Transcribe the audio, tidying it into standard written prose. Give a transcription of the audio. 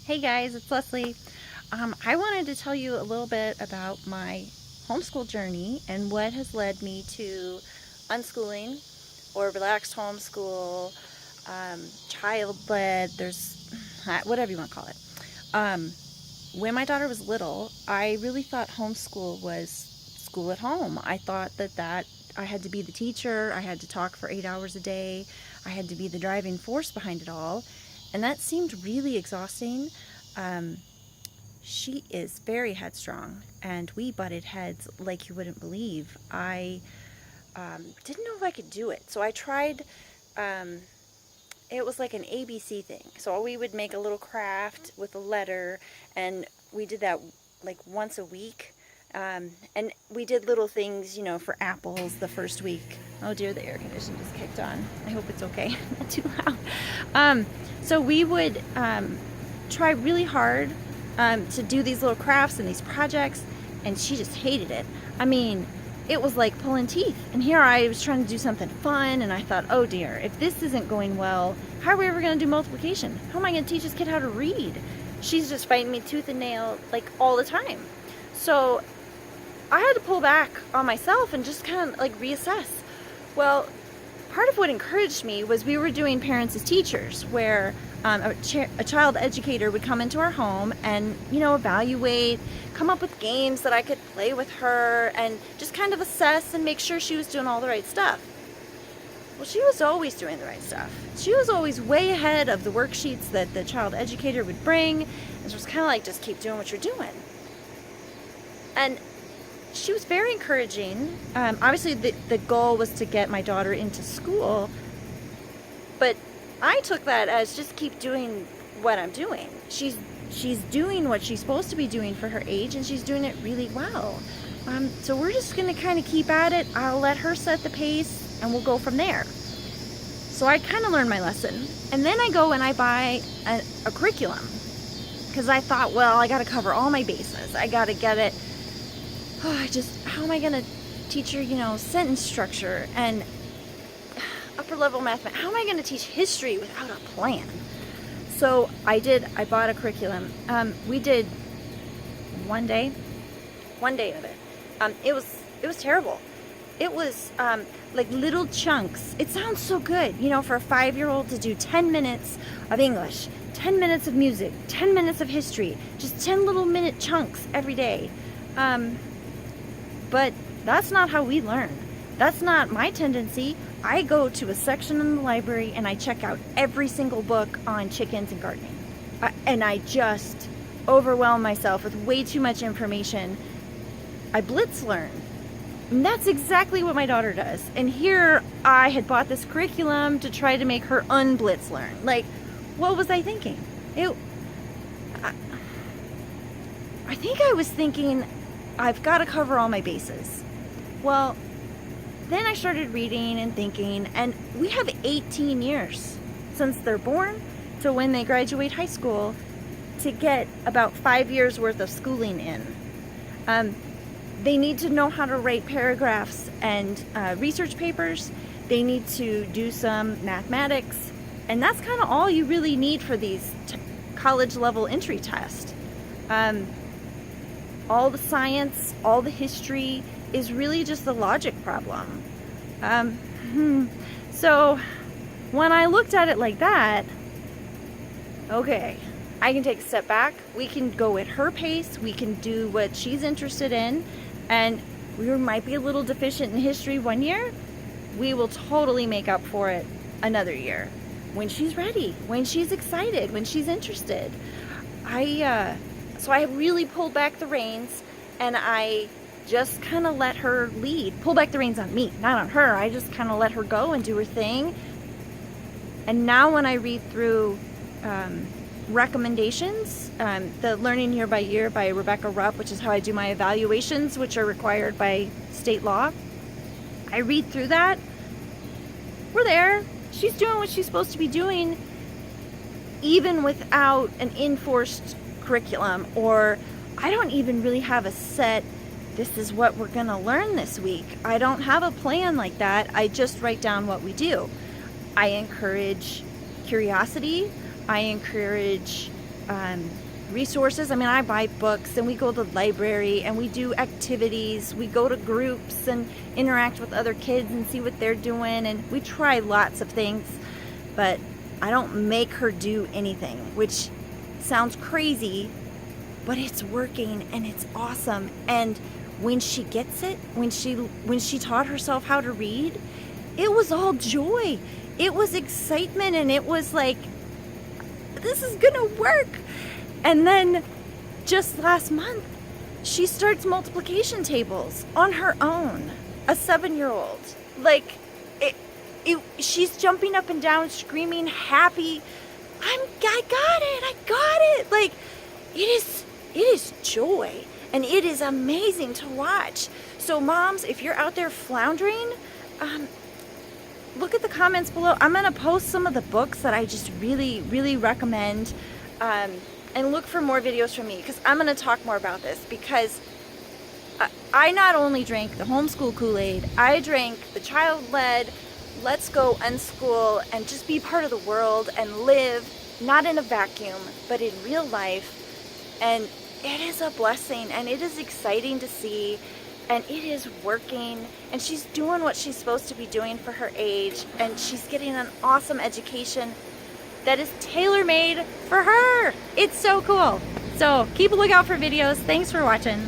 Hey guys, it's Leslie. I wanted to tell you a little bit about my homeschool journey and what has led me to unschooling or relaxed homeschool, child-led, there's whatever you want to call it. Um, when my daughter was little, I really thought homeschool was school at home. I thought that I had to be the teacher, I had to talk for 8 hours a day, I had to be the driving force behind it all, and that seemed really exhausting. Um, she is very headstrong, and we butted heads like you wouldn't believe. I didn't know if I could do it, so I tried. Um, it was like an ABC thing. So we would make a little craft with a letter, and we did that like once a week. And we did little things, for apples the first week. Oh dear, the air conditioner just kicked on. I hope it's okay, not too loud. So we would try really hard to do these little crafts and these projects, and she just hated it. I mean, it was like pulling teeth. And here I was trying to do something fun, and I thought, oh dear, if this isn't going well, how are we ever going to do multiplication? How am I going to teach this kid how to read? She's just fighting me tooth and nail, like, all the time. So I had to pull back on myself and just kind of like reassess. Well, part of what encouraged me was we were doing parents as teachers, where a child educator would come into our home and, evaluate, come up with games that I could play with her, and just kind of assess and make sure she was doing all the right stuff. Well, she was always doing the right stuff. She was always way ahead of the worksheets that the child educator would bring, and it was kind of like, just keep doing what you're doing. And she was very encouraging. Obviously, the goal was to get my daughter into school, but I took that as just keep doing what I'm doing. She's doing what she's supposed to be doing for her age, and she's doing it really well. So we're just going to kind of keep at it. I'll let her set the pace, and we'll go from there. So I kind of learned my lesson. And then I go and I buy a curriculum, because I thought, well, I got to cover all my bases. I got to get it. How am I going to teach her, sentence structure and upper level math? How am I going to teach history without a plan? So I bought a curriculum. We did one day of it. It was terrible. It was like little chunks. It sounds so good, for a 5-year-old to do 10 minutes of English, 10 minutes of music, 10 minutes of history, just 10 little minute chunks every day. But that's not how we learn. That's not my tendency. I go to a section in the library and I check out every single book on chickens and gardening. And I just overwhelm myself with way too much information. I blitz learn. And that's exactly what my daughter does. And here I had bought this curriculum to try to make her unblitz learn. Like, what was I thinking? I think I was thinking, I've got to cover all my bases. Well, then I started reading and thinking, and we have 18 years since they're born to when they graduate high school to get about 5 years worth of schooling in. They need to know how to write paragraphs and research papers. They need to do some mathematics, and that's kind of all you really need for these college level entry tests. All the science, all the history is really just a logic problem. So when I looked at it like that, okay, I can take a step back. We can go at her pace. We can do what she's interested in. And we might be a little deficient in history one year. We will totally make up for it another year when she's ready, when she's excited, when she's interested. So I really pulled back the reins, and I just kind of let her lead. Pull back the reins on me, not on her. I just kind of let her go and do her thing. And now when I read through recommendations, the Learning Year by Year by Rebecca Rupp, which is how I do my evaluations, which are required by state law, I read through that. We're there. She's doing what she's supposed to be doing, even without an enforced curriculum, or I don't even really have a set, this is what we're going to learn this week. I don't have a plan like that. I just write down what we do. I encourage curiosity. I encourage resources. I mean, I buy books, and we go to the library, and we do activities. We go to groups and interact with other kids and see what they're doing, and we try lots of things, but I don't make her do anything, which sounds crazy, but it's working and it's awesome. And when she gets it, when she taught herself how to read, it was all joy. It was excitement, and it was like, this is gonna work. And then just last month, she starts multiplication tables on her own. A 7-year-old. Like, she's jumping up and down, screaming, happy. I got it. Like, it is joy, and it is amazing to watch. So moms, if you're out there floundering, look at the comments below. I'm gonna post some of the books that I just really recommend, and look for more videos from me, because I'm gonna talk more about this, because I not only drank the homeschool Kool-Aid, I drank the child-led, let's go unschool and just be part of the world and live, not in a vacuum, but in real life. And it is a blessing, and it is exciting to see, and it is working, and she's doing what she's supposed to be doing for her age, and she's getting an awesome education that is tailor-made for her. It's so cool. So keep a lookout for videos. Thanks for watching.